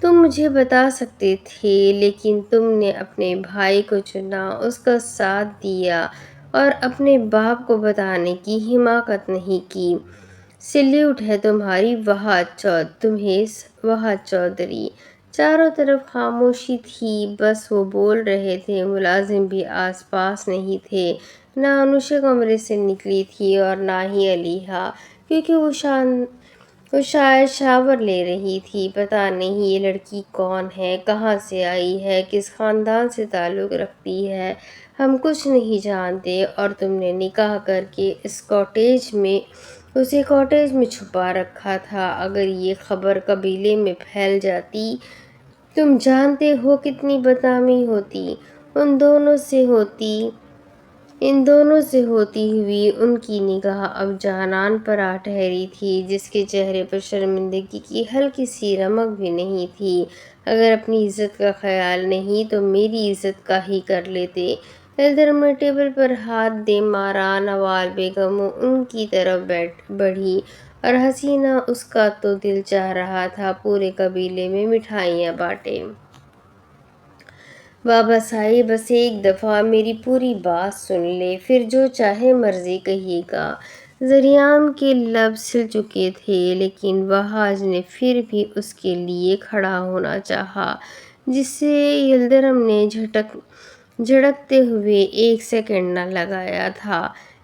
تم مجھے بتا سکتے تھے لیکن تم نے اپنے بھائی کو چنا، اس کا ساتھ دیا اور اپنے باپ کو بتانے کی حماقت نہیں کی۔ سلیوٹ ہے تمہیں وہاد چودھری۔ چاروں طرف خاموشی تھی، بس وہ بول رہے تھے۔ ملازم بھی آس پاس نہیں تھے، نہ انوشا کمرے سے نکلی تھی اور نہ ہی علیحا، کیونکہ وہ شاید شاور لے رہی تھی۔ پتہ نہیں یہ لڑکی کون ہے، کہاں سے آئی ہے، کس خاندان سے تعلق رکھتی ہے، ہم کچھ نہیں جانتے، اور تم نے نکاح کر کے اسے کاٹیج میں چھپا رکھا تھا۔ اگر یہ خبر قبیلے میں پھیل جاتی، تم جانتے ہو کتنی بدنامی ہوتی۔ ان دونوں سے ہوتی ہوئی ان کی نگاہ اب جانان پر آ ٹھہری تھی، جس کے چہرے پر شرمندگی کی ہلکی سی رمق بھی نہیں تھی۔ اگر اپنی عزت کا خیال نہیں تو میری عزت کا ہی کر لیتے۔ یلدرم نے ٹیبل پر ہاتھ دے مارا۔ نوال بیگم ان کی طرف بڑھی اور حسینہ اس کا تو دل چاہ رہا تھا پورے قبیلے میں مٹھائیاں بانٹے۔ بابا صاحب بس ایک دفعہ میری پوری بات سن لے، پھر جو چاہے مرضی کہیے گا۔ ذریعام کے لب سل چکے تھے، لیکن وہاج نے پھر بھی اس کے لیے کھڑا ہونا چاہا، جس سے یلدرم نے جھڑکتے ہوئے ایک سیکنڈ نہ لگایا تھا۔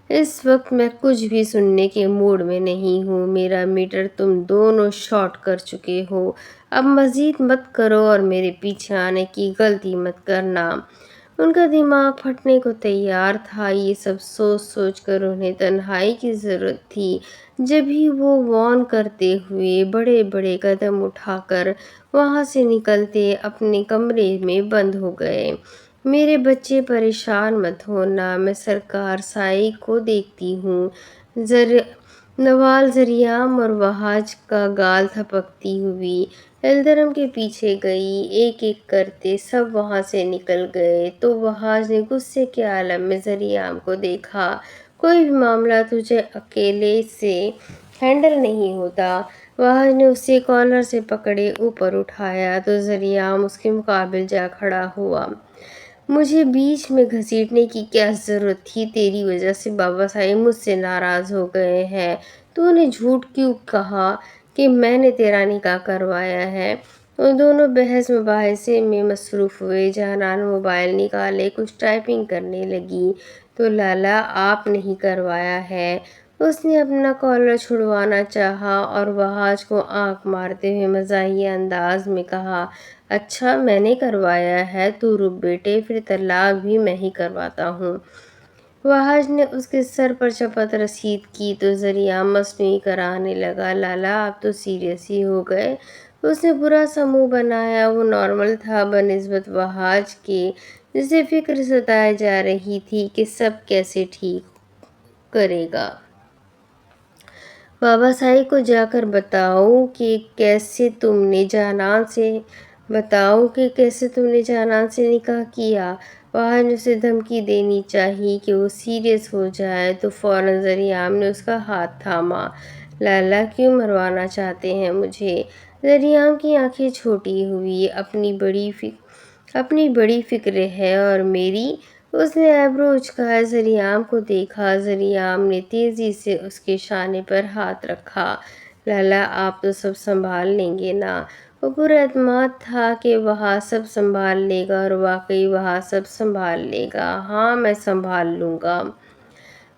اس وقت میں کچھ بھی سننے کے موڈ میں نہیں ہوں۔ میرا میٹر تم دونوں شارٹ کر چکے ہو، اب مزید مت کرو اور میرے پیچھے آنے کی غلطی مت کرنا۔ ان کا دماغ پھٹنے کو تیار تھا۔ یہ سب سوچ سوچ کر انہیں تنہائی کی ضرورت تھی۔ جبھی وہ وارن کرتے ہوئے بڑے بڑے قدم اٹھا کر وہاں سے نکلتے اپنے کمرے میں بند ہو گئے۔ میرے بچے پریشان مت ہونا، میں سرکار سائی کو دیکھتی ہوں۔ نوال ذریعام اور وہاج کا گال تھپکتی ہوئی یلدرم کے پیچھے گئی۔ ایک ایک کرتے سب وہاں سے نکل گئے تو وہاج نے غصے کے عالم میں ذریعام کو دیکھا۔ کوئی بھی معاملہ تجھے اکیلے سے ہینڈل نہیں ہوتا۔ وہاج نے اسے کالر سے پکڑے اوپر اٹھایا تو ذریعام اس کے مقابل جا کھڑا ہوا۔ مجھے بیچ میں گھسیٹنے کی کیا ضرورت تھی؟ تیری وجہ سے بابا صاحب مجھ سے ناراض ہو گئے ہیں۔ تو نے جھوٹ کیوں کہا کہ میں نے تیرا نکاح کروایا ہے؟ وہ دونوں بحث مباحثے میں مصروف ہوئے۔ جانان موبائل نکالے کچھ ٹائپنگ کرنے لگی۔ تو لالا آپ نہیں کروایا ہے؟ اس نے اپنا کالر چھڑوانا چاہا اور وہاج کو آنکھ مارتے ہوئے مزاحیہ انداز میں کہا، اچھا میں نے کروایا ہے، تو رک بیٹے، پھر طلاق بھی میں ہی کرواتا ہوں۔ وہاج نے اس کے سر پر چپت رسید کی تو ذریعام مصنوعی کرانے لگا، لالا آپ تو سیریس ہی ہو گئے۔ اس نے برا سا منہ بنایا۔ وہ نارمل تھا بنسبت وہاج کے، جسے فکر ستائے جا رہی تھی کہ سب کیسے ٹھیک کرے گا۔ بابا صاحب کو جا کر بتاؤں کہ کیسے تم نے جانان سے نکاح کیا۔ وہاج نے اسے دھمکی دینی چاہی کہ وہ سیریس ہو جائے تو فوراً ذریعام نے اس کا ہاتھ تھاما۔ لالا کیوں مروانا چاہتے ہیں مجھے؟ ذریعام کی آنکھیں چھوٹی ہوئی۔ اپنی بڑی فکر ہے اور میری؟ اس نے ایبرو اچکائے ذریعام کو دیکھا۔ ذریعام نے تیزی سے اس کے شانے پر ہاتھ رکھا۔ لالا آپ تو سب سنبھال لیں گے نا؟ وہ پورا اعتماد تھا کہ وہاج سب سنبھال لے گا اور واقعی وہاج سب سنبھال لے گا۔ ہاں میں سنبھال لوں گا۔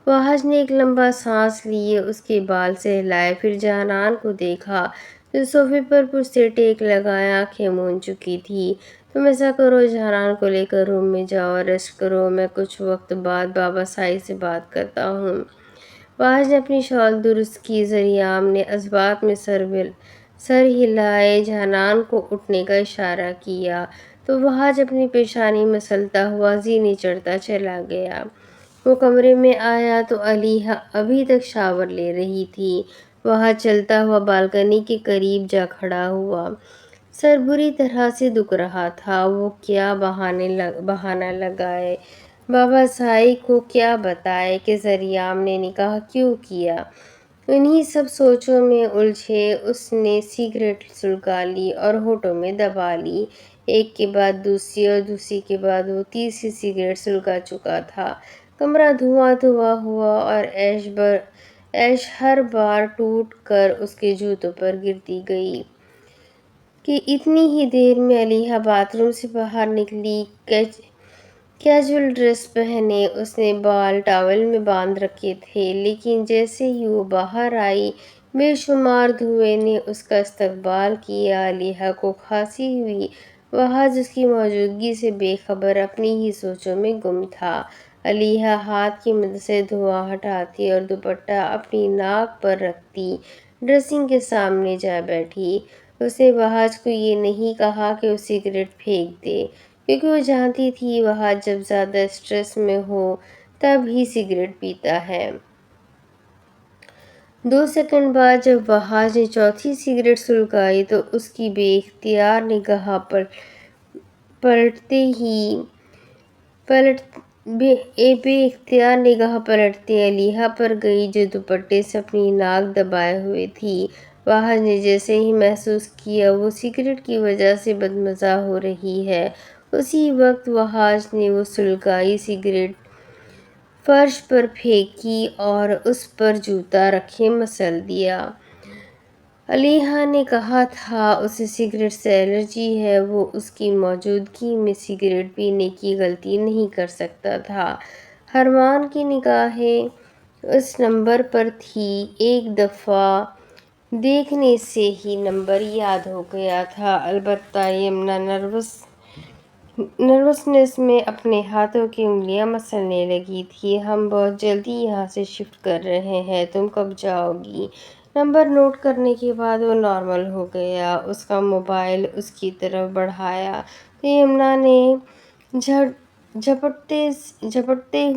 وہاج نے ایک لمبا سانس لیے، اس کے بال سہلائے، پھر جانان کو دیکھا جو صوفے پر پشت ٹیک لگائے آنکھیں مون چکی تھی۔ تم ایسا کرو، جانان کو لے کر روم میں جاؤ اور ریسٹ کرو، میں کچھ وقت بعد بابا صاحب سے بات کرتا ہوں۔ وہاج نے اپنی شال درست کی۔ ذریعام نے اسبات میں سر ہلائے جانان کو اٹھنے کا اشارہ کیا تو وہاج اپنی پیشانی مسلتا ہوا زینے چڑھتا چلا گیا۔ وہ کمرے میں آیا تو علیحا ابھی تک شاور لے رہی تھی۔ وہاج چلتا ہوا بالکنی کے قریب جا کھڑا ہوا۔ سر بری طرح سے دکھ رہا تھا۔ وہ کیا بہانہ لگائے، بابا صاحب کو کیا بتائے کہ ذریعام نے نکاح کیوں کیا؟ انہی سب سوچوں میں الجھے اس نے سگریٹ سلگا لی اور ہونٹوں میں دبا لی۔ ایک کے بعد دوسری اور دوسری کے بعد وہ تیسری سگریٹ سلگا چکا تھا۔ کمرہ دھواں دھواں ہوا اور ایش ہر بار ٹوٹ کر اس کے جوتوں پر گرتی گئی کہ اتنی ہی دیر میں علیحہ باتھ روم سے باہر نکلی۔ کیجول ڈریس پہنے اس نے بال ٹاول میں باندھ رکھے تھے، لیکن جیسے ہی وہ باہر آئی بے شمار دھوئیں نے اس کا استقبال کیا۔ علیحہ کو کھانسی ہوئی۔ وحاج اس کی موجودگی سے بے خبر اپنی ہی سوچوں میں گم تھا۔ علیحہ ہاتھ کی مدد سے دھواں ہٹاتی اور دوپٹہ اپنی ناک پر رکھتی ڈریسنگ کے سامنے جا بیٹھی۔ اس نے وحاج کو یہ نہیں کہا کہ وہ سگریٹ پھینک دے، کیونکہ وہ جانتی تھی وحاج جب زیادہ اسٹریس میں ہو تب ہی سگریٹ پیتا ہے۔ 2 سیکنڈ بعد جب وحاج نے چوتھی سگریٹ سلگائی تو اس کی بے اختیار نگاہ پلٹتے علیحہ پر گئی جو دوپٹے سے اپنی ناک دبائے ہوئے تھی۔ وحاج نے جیسے ہی محسوس کیا وہ سگریٹ کی وجہ سے بدمزہ ہو رہی ہے، اسی وقت وحاج نے وہ سلگائی سگریٹ فرش پر پھینکی اور اس پر جوتا رکھے مسل دیا۔ علیحہ نے کہا تھا اسے سگریٹ سے الرجی ہے، وہ اس کی موجودگی میں سگریٹ پینے کی غلطی نہیں کر سکتا تھا۔ ارمان کی نگاہیں اس نمبر پر تھیں۔ ایک دفعہ دیکھنے سے ہی نمبر یاد ہو گیا تھا۔ البتہ یمنا نروسنس میں اپنے ہاتھوں کی انگلیاں مسلنے لگی تھی۔ ہم بہت جلدی یہاں سے شفٹ کر رہے ہیں، تم کب جاؤ گی؟ نمبر نوٹ کرنے کے بعد وہ نارمل ہو گیا۔ اس کا موبائل اس کی طرف بڑھایا تو یمنا نے جھپٹتے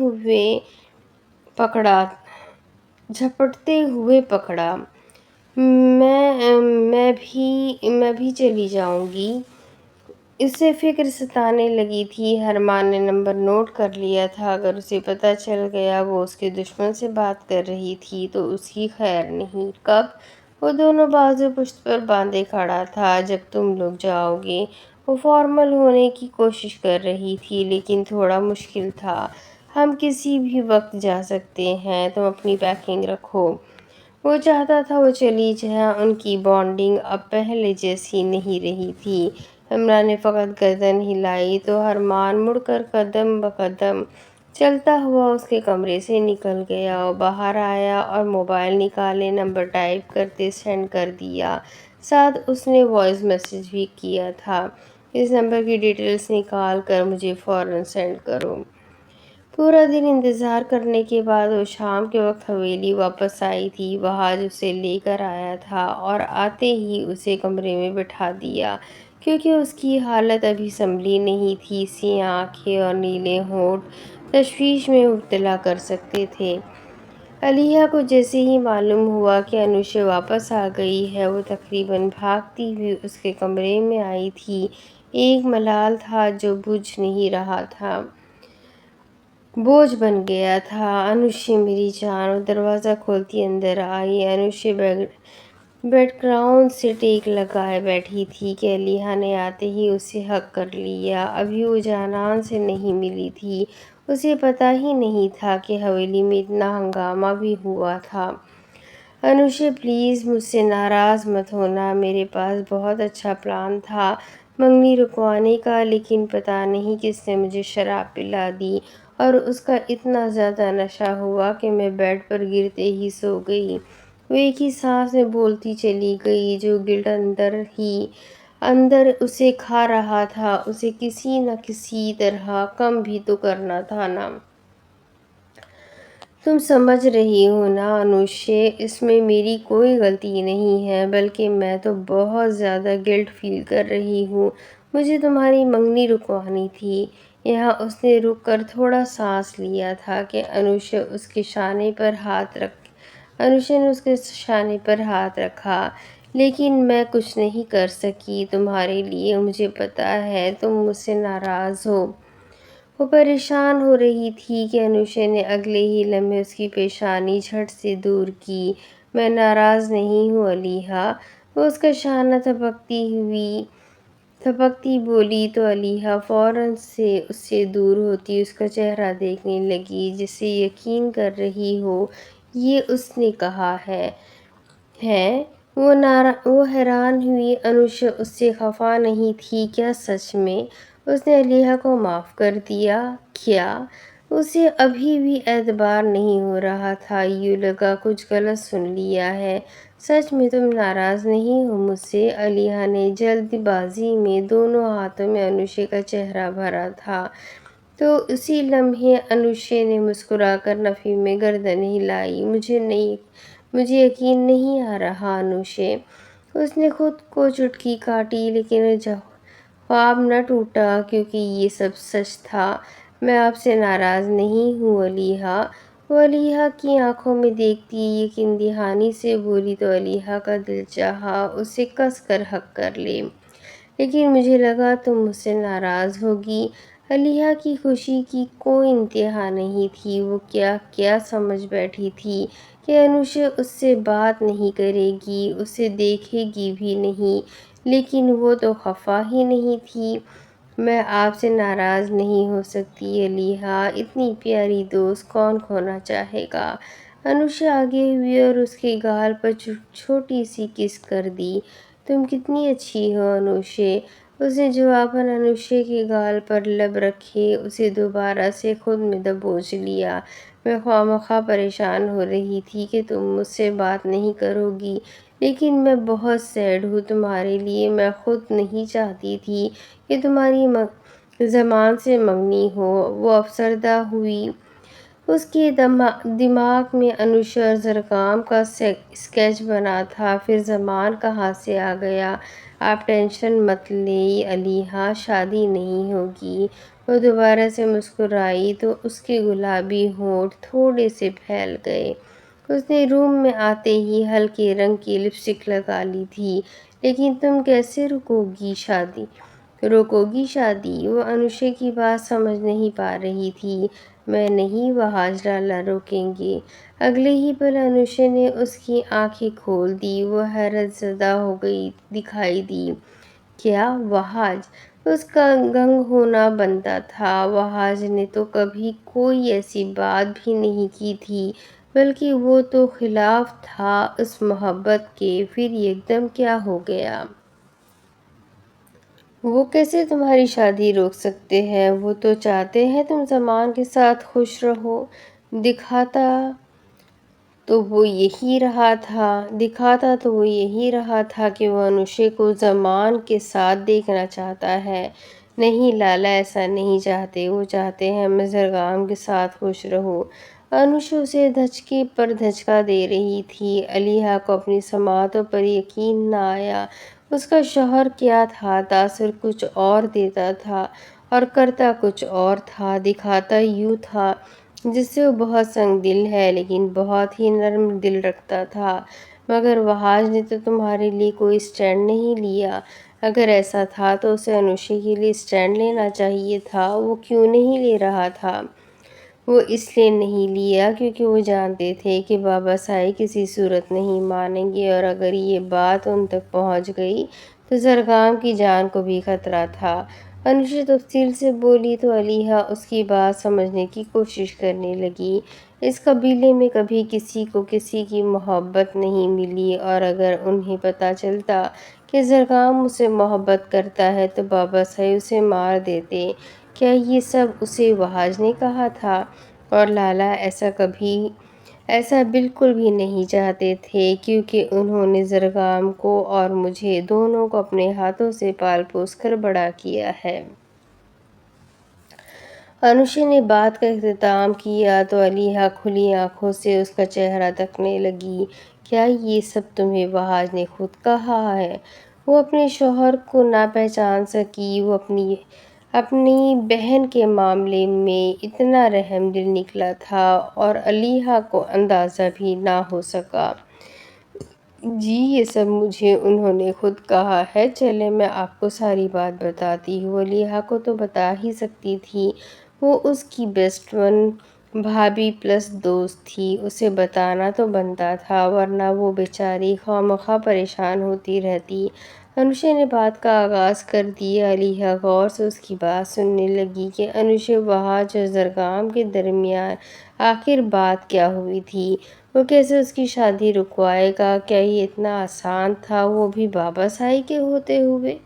ہوئے پکڑا۔ میں بھی چلی جاؤں گی۔ اسے فکر ستانے لگی تھی۔ ارمان نے نمبر نوٹ کر لیا تھا۔ اگر اسے پتہ چل گیا وہ اس کے دشمن سے بات کر رہی تھی تو اس کی خیر نہیں۔ کب؟ وہ دونوں بازو پشت پر باندھے کھڑا تھا۔ جب تم لوگ جاؤ گے۔ وہ فارمل ہونے کی کوشش کر رہی تھی لیکن تھوڑا مشکل تھا۔ ہم کسی بھی وقت جا سکتے ہیں، تم اپنی پیکنگ رکھو۔ وہ چاہتا تھا وہ چلی جائے۔ ان کی بانڈنگ اب پہلے جیسی نہیں رہی تھی۔ یمنا نے فقط گردن ہلائی تو ارمان مڑ کر قدم بقدم چلتا ہوا اس کے کمرے سے نکل گیا۔ وہ باہر آیا اور موبائل نکالے نمبر ٹائپ کرتے سینڈ کر دیا۔ ساتھ اس نے وائس میسج بھی کیا تھا، اس نمبر کی ڈیٹیلز نکال کر مجھے فوراً سینڈ کرو۔ پورا دن انتظار کرنے کے بعد وہ شام کے وقت حویلی واپس آئی تھی۔ وحاج اسے لے کر آیا تھا اور آتے ہی اسے کمرے میں بٹھا دیا، کیونکہ اس کی حالت ابھی سنبھلی نہیں تھی۔ سیاہ آنکھیں اور نیلے ہونٹ تشویش میں مبتلا کر سکتے تھے۔ علیحہ کو جیسے ہی معلوم ہوا کہ انوشے واپس آ گئی ہے وہ تقریباً بھاگتی ہوئی اس کے کمرے میں آئی تھی۔ ایک ملال تھا جو بجھ نہیں رہا تھا، بوجھ بن گیا تھا۔ انوشے میری جان، وہ دروازہ کھولتی اندر آئی۔ انوشے بیڈ گراؤنڈ سے ٹیک لگائے بیٹھی تھی کہ علیحہ نے آتے ہی اسے ہگ کر لیا۔ ابھی وہ جانان سے نہیں ملی تھی، اسے پتہ ہی نہیں تھا کہ حویلی میں اتنا ہنگامہ بھی ہوا تھا۔ انوشے پلیز مجھ سے ناراض مت ہونا، میرے پاس بہت اچھا پلان تھا منگنی رکوانے کا، لیکن پتہ نہیں کس نے مجھے شراب پلا دی اور اس کا اتنا زیادہ نشہ ہوا کہ میں بیڈ پر گرتے ہی سو گئی۔ وہ ایک ہی سانس میں بولتی چلی گئی۔ جو گلٹ اندر اسے کھا رہا تھا اسے کسی نہ کسی طرح کم بھی تو کرنا تھا نا۔ تم سمجھ رہی ہو نا انوشے، اس میں میری کوئی غلطی نہیں ہے، بلکہ میں تو بہت زیادہ گلٹ فیل کر رہی ہوں۔ مجھے تمہاری منگنی رکوانی تھی۔ یہاں اس نے رک کر تھوڑا سانس لیا تھا کہ انوشے نے اس کے شانے پر ہاتھ رکھا، لیکن میں کچھ نہیں کر سکی تمہارے لیے، مجھے پتہ ہے تم مجھ سے ناراض ہو۔ وہ پریشان ہو رہی تھی کہ انوشے نے اگلے ہی لمحے اس کی پیشانی جھٹ سے دور کی۔ میں ناراض نہیں ہوں علیحا، وہ اس کا شانہ تھپکتی بولی تو علیحا فوراً سے اس سے دور ہوتی اس کا چہرہ دیکھنے لگی، جسے یقین کر رہی ہو یہ اس نے کہا ہے۔ وہ حیران ہوئی، انوشا اس سے خفا نہیں تھی کیا سچ میں اس نے علیحا کو معاف کر دیا؟ کیا اسے ابھی بھی اعتبار نہیں ہو رہا تھا؟ یوں لگا کچھ غلط سن لیا ہے۔ سچ میں تم ناراض نہیں ہو مجھ سے؟ علیحا نے جلد بازی میں دونوں ہاتھوں میں انوشا کا چہرہ بھرا تھا تو اسی لمحے انوشا نے مسکرا کر نفی میں گردن ہلائی۔ مجھے یقین نہیں آ رہا انوشا۔ اس نے خود کو چٹکی کاٹی لیکن خواب نہ ٹوٹا کیونکہ یہ سب سچ تھا۔ میں آپ سے ناراض نہیں ہوں علیحا، وہ علیحا کی آنکھوں میں دیکھتی یقین دہانی سے بولی تو علیحا کا دل چاہا اسے کس کر ہگ کر لے، لیکن مجھے لگا تم مجھ سے ناراض ہوگی۔ علیحا کی خوشی کی کوئی انتہا نہیں تھی، وہ کیا سمجھ بیٹھی تھی کہ انوشا اس سے بات نہیں کرے گی، اسے دیکھے گی بھی نہیں، لیکن وہ تو خفا ہی نہیں تھی۔ میں آپ سے ناراض نہیں ہو سکتی علیحا، اتنی پیاری دوست کون کھونا چاہے گا؟ انوشا آگے ہوئی اور اس کے گال پر چھوٹی سی کس کر دی۔ تم کتنی اچھی ہو انوشا۔ اس نے جواباً انوشا کے گال پر لب رکھے اسے دوبارہ سے خود میں دبوچ لیا۔ میں خواہ پریشان ہو رہی تھی کہ تم مجھ سے بات نہیں کرو گی، لیکن میں بہت سیڈ ہوں تمہارے لیے۔ میں خود نہیں چاہتی تھی کہ تمہاری زبان سے منگنی ہو۔ وہ افسردہ ہوئی۔ اس کے دماغ میں انوشا اور زرگام کا اسکیچ بنا تھا، پھر زمان کہاں سے آ گیا؟ آپ ٹینشن مت لیں علیحا، شادی نہیں ہوگی۔ وہ دوبارہ سے مسکرائی تو اس کے گلابی ہونٹ تھوڑے سے پھیل گئے۔ اس نے روم میں آتے ہی ہلکے رنگ کی لپسٹک لگا لی تھی۔ لیکن تم کیسے روکو گی شادی؟ وہ انوشا کی بات سمجھ نہیں پا رہی تھی۔ میں نہیں، وہاج لالا روکیں گے۔ اگلے ہی پل انوشا نے اس کی آنکھیں کھول دی۔ وہ حیرت زدہ ہو گئی دکھائی دی۔ کیا وہاج؟ اس کا گنگ ہونا بنتا تھا۔ وہاج نے تو کبھی کوئی ایسی بات بھی نہیں کی تھی، بلکہ وہ تو خلاف تھا اس محبت کے۔ پھر یکدم کیا ہو گیا؟ وہ کیسے تمہاری شادی روک سکتے ہیں؟ وہ تو چاہتے ہیں تم زمان کے ساتھ خوش رہو۔ دکھاتا تو وہ یہی رہا تھا کہ وہ انوشا کو زمان کے ساتھ دیکھنا چاہتا ہے۔ نہیں لالا، ایسا نہیں چاہتے۔ وہ چاہتے ہیں میں زرگام کے ساتھ خوش رہوں۔ انوشا اسے دھچکے پر دھچکا دے رہی تھی۔ علیحا کو اپنی سماعتوں پر یقین نہ آیا۔ اس کا شوہر کیا تھا؟ تاثر کچھ اور دیتا تھا اور کرتا کچھ اور تھا۔ دکھاتا یوں تھا جیسے وہ بہت سنگ دل ہے لیکن بہت ہی نرم دل رکھتا تھا۔ مگر وہاج نے تو تمہارے لیے کوئی اسٹینڈ نہیں لیا۔ اگر ایسا تھا تو اسے انوشا کے لیے اسٹینڈ لینا چاہیے تھا۔ وہ کیوں نہیں لے رہا تھا؟ وہ اس لیے نہیں لیا کیونکہ وہ جانتے تھے کہ بابا سائی کسی صورت نہیں مانیں گے، اور اگر یہ بات ان تک پہنچ گئی تو زرگام کی جان کو بھی خطرہ تھا۔ انوشا تفصیل سے بولی تو علیحا اس کی بات سمجھنے کی کوشش کرنے لگی۔ اس قبیلے میں کبھی کسی کو کسی کی محبت نہیں ملی، اور اگر انہیں پتہ چلتا کہ زرگام مجھ سے محبت کرتا ہے تو بابا سائی اسے مار دیتے۔ کیا یہ سب اسے وہاج نے کہا تھا؟ اور لالا ایسا بالکل بھی نہیں چاہتے تھے کیونکہ انہوں نے زرگام کو اور مجھے دونوں کو اپنے ہاتھوں سے پال پوس کر بڑا کیا ہے۔ انوشا نے بات کا اختتام کیا تو علیحا کھلی آنکھوں سے اس کا چہرہ تکنے لگی۔ کیا یہ سب تمہیں وہاج نے خود کہا ہے؟ وہ اپنے شوہر کو نہ پہچان سکی۔ وہ اپنی بہن کے معاملے میں اتنا رحم دل نکلا تھا اور علیحا کو اندازہ بھی نہ ہو سکا۔ جی یہ سب مجھے انہوں نے خود کہا ہے۔ چلیں میں آپ کو ساری بات بتاتی ہوں۔ علیحا کو تو بتا ہی سکتی تھی، وہ اس کی بیسٹ بھابھی پلس دوست تھی، اسے بتانا تو بنتا تھا، ورنہ وہ بیچاری خواہ پریشان ہوتی رہتی۔ انوشا نے بات کا آغاز کر دیا۔ علیحا غور سے اس کی بات سننے لگی کہ انوش وہاج اور زرگام کے درمیان آخر بات کیا ہوئی تھی، وہ کیسے اس کی شادی رکوائے گا، کیا یہ اتنا آسان تھا، وہ بھی بابا سائی کے ہوتے ہوئے؟